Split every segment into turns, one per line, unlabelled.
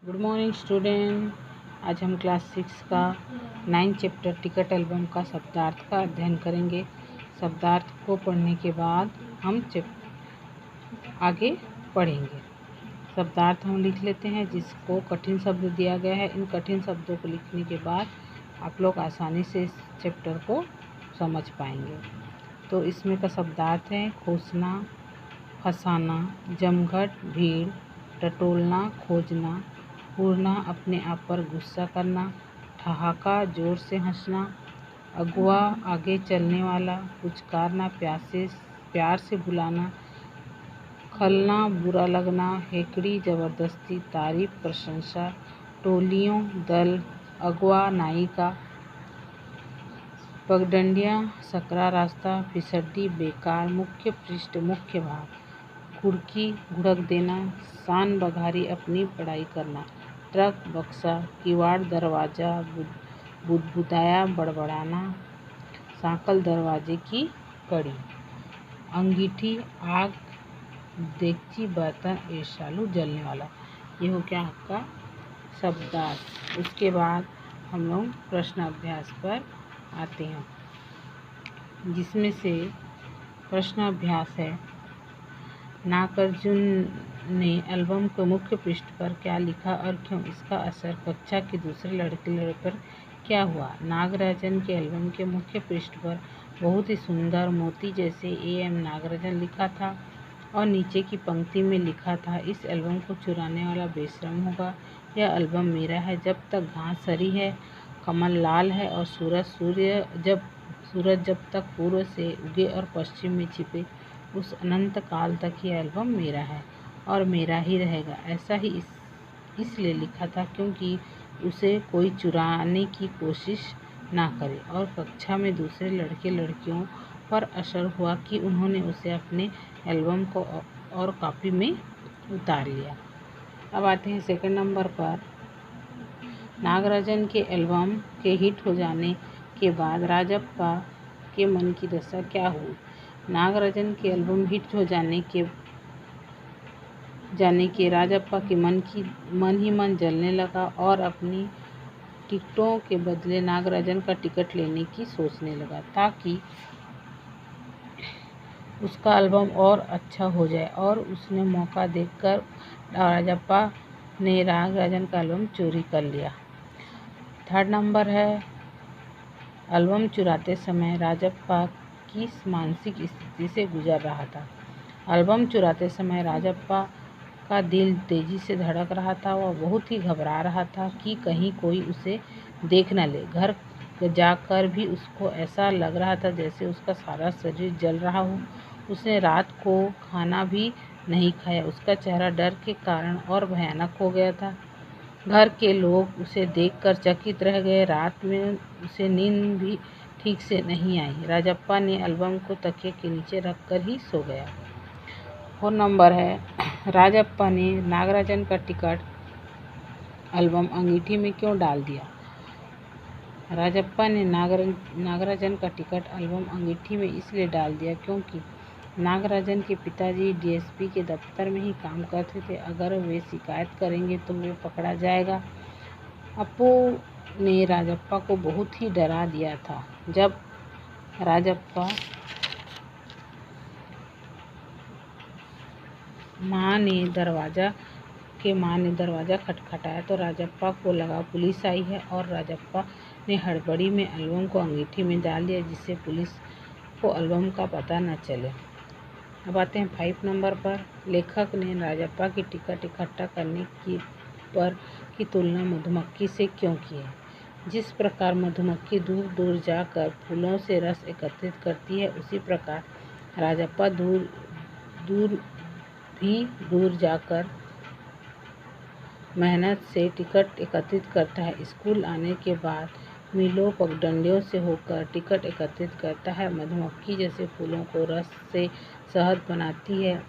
Good morning student. आज हम class 6 का 9 चैप्टर टिकट एल्बम का शब्दार्थ का अध्ययन करेंगे। शब्दार्थ को पढ़ने के बाद हम आगे पढ़ेंगे। शब्दार्थ हम लिख लेते हैं, जिसको कठिन शब्द दिया गया है। इन कठिन शब्दों को लिखने के बाद आप लोग आसानी से इस चैप्टर को समझ पाएंगे। तो इसमें का शब्दार्थ है खोसना, फंसाना, जमघट, भीड़, टटोलना, खोजना, पूर्णा, अपने आप पर गुस्सा करना, ठहाका, जोर से हंसना, अगुआ, आगे चलने वाला, पुचकारना, प्यार से बुलाना, खलना, बुरा लगना, हेकड़ी, जबरदस्ती, तारीफ, प्रशंसा, टोलियों, दल, अगुआ, नायिका, पगडंडियाँ, सकरा रास्ता, फिसड्डी, बेकार, मुख्य पृष्ठ, मुख्य भाग, घुड़की, घुड़क देना, शान बघारी, अपनी पढ़ाई करना, ट्रक, बक्सा, किवाड़, दरवाज़ा, बुदबुदाया, बड़बड़ाना, सांकल, दरवाजे की कड़ी, अंगीठी, आग, देगची, बर्तन, ईर्ष्यालु, जलने वाला। ये हो गया आपका शब्दार्थ। उसके बाद हम लोग प्रश्न अभ्यास पर आते हैं, जिसमें से प्रश्न अभ्यास है, नागार्जुन ने एल्बम के मुख्य पृष्ठ पर क्या लिखा और क्यों? इसका असर कक्षा के दूसरे लड़के पर क्या हुआ? नागराजन के एल्बम के मुख्य पृष्ठ पर बहुत ही सुंदर मोती जैसे एम नागराजन लिखा था और नीचे की पंक्ति में लिखा था, इस एल्बम को चुराने वाला बेशरम होगा। यह एल्बम मेरा है। जब तक घास हरी है, कमल लाल है और सूरज जब तक पूर्व से उगे और पश्चिम में छिपे, उस अनंत काल तक यह एल्बम मेरा है और मेरा ही रहेगा। ऐसा ही इसलिए लिखा था क्योंकि उसे कोई चुराने की कोशिश ना करे और कक्षा में दूसरे लड़के लड़कियों पर असर हुआ कि उन्होंने उसे अपने एल्बम को और कॉपी में उतार लिया। अब आते हैं सेकंड नंबर पर। नागराजन के एल्बम के हिट हो जाने के बाद राजप्पा के मन की दशा क्या हुई? नागराजन के एल्बम हिट हो जाने के राजप्पा के मन ही मन जलने लगा और अपनी टिकटों के बदले नागराजन का टिकट लेने की सोचने लगा, ताकि उसका एल्बम और अच्छा हो जाए। और उसने मौका देखकर राजप्पा ने नागराजन का एल्बम चोरी कर लिया। थर्ड नंबर है, एल्बम चुराते समय राजप्पा किस मानसिक स्थिति से गुजर रहा था? एल्बम चुराते समय राजप्पा का दिल तेजी से धड़क रहा था। वह बहुत ही घबरा रहा था कि कहीं कोई उसे देख न ले। घर जाकर भी उसको ऐसा लग रहा था जैसे उसका सारा शरीर जल रहा हो। उसने रात को खाना भी नहीं खाया। उसका चेहरा डर के कारण और भयानक हो गया था। घर के लोग उसे देखकर चकित रह गए। रात में उसे नींद भी ठीक से नहीं आई। राजप्पा ने एल्बम को तकिए के नीचे रखकर ही सो गया। 4 नंबर है, राजप्पा ने नागराजन का टिकट एल्बम अंगीठी में क्यों डाल दिया? राजप्पा ने नागराजन का टिकट एल्बम अंगीठी में इसलिए डाल दिया क्योंकि नागराजन के पिताजी डीएसपी के दफ्तर में ही काम करते थे। अगर वे शिकायत करेंगे तो वे पकड़ा जाएगा। अपू ने राजप्पा को बहुत ही डरा दिया था। जब राजप्पा माँ ने दरवाज़ा खटखटाया तो राजप्पा को लगा पुलिस आई है और राजप्पा ने हड़बड़ी में एल्बम को अंगीठी में डाल दिया, जिससे पुलिस को एल्बम का पता न चले। अब आते हैं 5 नंबर पर। लेखक ने राजप्पा की टिकट इकट्ठा करने की तुलना मधुमक्खी से क्यों की है? जिस प्रकार मधुमक्खी दूर दूर जाकर फूलों से रस एकत्रित करती है, उसी प्रकार राजप्पा दूर जाकर मेहनत से टिकट एकत्रित करता है। स्कूल आने के बाद मीलों पगडंडियों से होकर टिकट एकत्रित करता है। मधुमक्खी जैसे फूलों को रस से शहद बनाती है,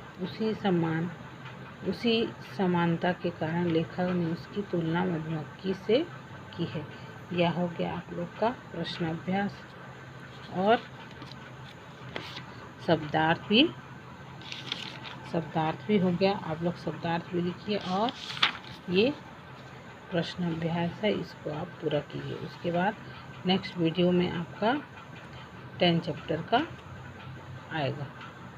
उसी समानता के कारण लेखक ने उसकी तुलना मधुमक्खी से की है। यह हो गया आप लोग का प्रश्न अभ्यास और शब्दार्थ भी हो गया। आप लोग शब्दार्थ भी लिखिए और ये प्रश्न अभ्यास है, इसको आप पूरा कीजिए। उसके बाद नेक्स्ट वीडियो में आपका 10 चैप्टर का आएगा।